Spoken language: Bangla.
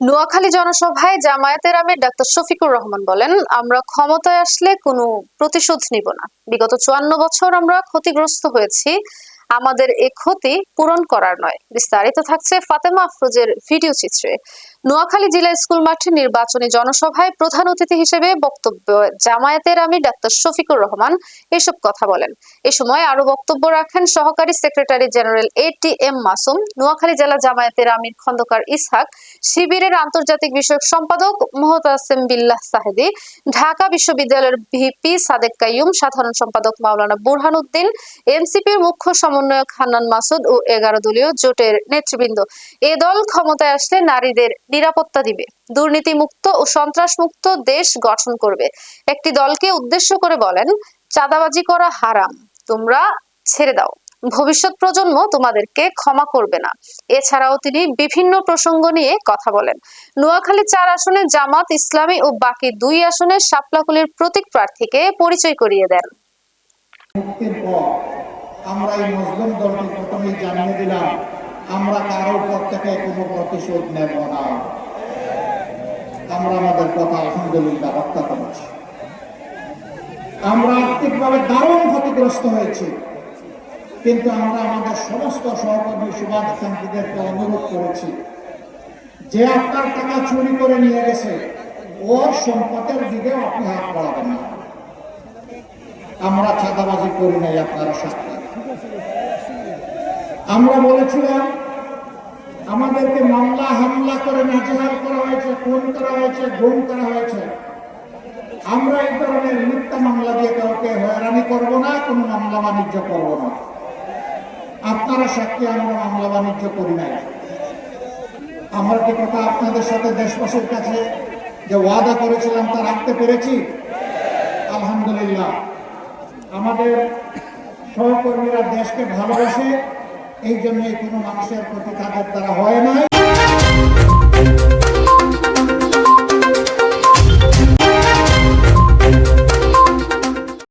নোয়াখালী জনসভায় জামায়াতের আমির ডাক্তার শফিকুর রহমান বলেন, আমরা ক্ষমতায় আসলে কোনো প্রতিশোধ নিব না। বিগত 54 বছর আমরা ক্ষতিগ্রস্ত হয়েছি, আমাদের এ ক্ষতি পূরণ করার নয়। বিস্তারিত থাকছে ফাতেমা আফরোজের ভিডিও চিত্রে। নোয়াখালী জেলা স্কুল মাঠে নির্বাচনী জনসভায় প্রধান অতিথি হিসেবে বক্তব্য জামায়াতের আমির ডাক্তার শফিকুর রহমান এসব কথা বলেন। এ সময় আরো বক্তব্য রাখেন সহকারী secretary general ATM Masum, Noakhali জেলা জামায়াতের আমির খন্দকার ইসহাক, শিবিরের আন্তর্জাতিক বিষয়ক সম্পাদক মোহতাসেম বিল্লাহ সাহেদী, ঢাকা বিশ্ববিদ্যালয়ের ভিপি সাদেক কাইয়ুম, সাধারণ সম্পাদক মাওলানা বুরহান উদ্দিন, এনসিপির মুখ্য সমন্বয়ক হান্নান মাসুদ ও 11 দলীয় জোটের নেতৃবৃন্দ। এ দল ক্ষমতায় আসলে নারীদের নিরাপত্তা দিবে, দুর্নীতিমুক্ত ও সন্ত্রাসমুক্ত দেশ গঠন করবে। একটি দলকে উদ্দেশ্য করে বলেন, চাঁদাবাজি করা হারাম, তোমরা ছেড়ে দাও, ভবিষ্যৎ প্রজন্ম তোমাদেরকে ক্ষমা করবে না। এছাড়াও তিনি বিভিন্ন প্রসঙ্গ নিয়ে কথা বলেন। নোয়াখালী 4 আসনে জামাত ইসলামী ও বাকি 2 আসনে শাপলাকলীর প্রতীক প্রার্থীকে পরিচয় করিয়ে দেন। আমরা এই মুসলিম দলকে প্রথমেই জানিয়ে দিলাম, আমরা কারোর পর থেকে কোনো প্রতিশোধ নেব না। আমরা আমাদের কথা আলহামদুলিল্লাহ রক্ষা করেছি। আমরা আর্থিকভাবে দারুণ ক্ষতিগ্রস্ত হয়েছি, কিন্তু আমরা আমাদের সমস্ত সহকর্মী শুভাকাঙ্ক্ষীদেরকে অনুরোধ করেছি, যে আপনার টাকা চুরি করে নিয়ে গেছে ওর সম্পদের দিকেও আপনি হাত বাড়াবেন না। আমরা চাঁদাবাজি করি নাই আপনারা সাথে। আমরা বলেছিলাম, আমাদেরকে মামলা হামলা করে নাজেহাল করা হয়েছে, খুন করা হয়েছে, গুম করা হয়েছে। আমরা এই ধরনের মিথ্যা মামলা দিয়ে কাউকে হয়রানি করব না, কোনো মামলা বাণিজ্য করব না। আপনারা সাক্ষী, আমরা মামলা বাণিজ্য করি নাই। আমরা কি কথা আপনাদের সাথে দেশবাসীর কাছে যে ওয়াদা করেছিলাম তা রাখতে পেরেছি? আলহামদুলিল্লাহ। আমাদের সহকর্মীরা দেশকে ভালোবাসে, এই জন্যই কোনো মানুষের প্রতি তাদের দ্বারা হয় নাই।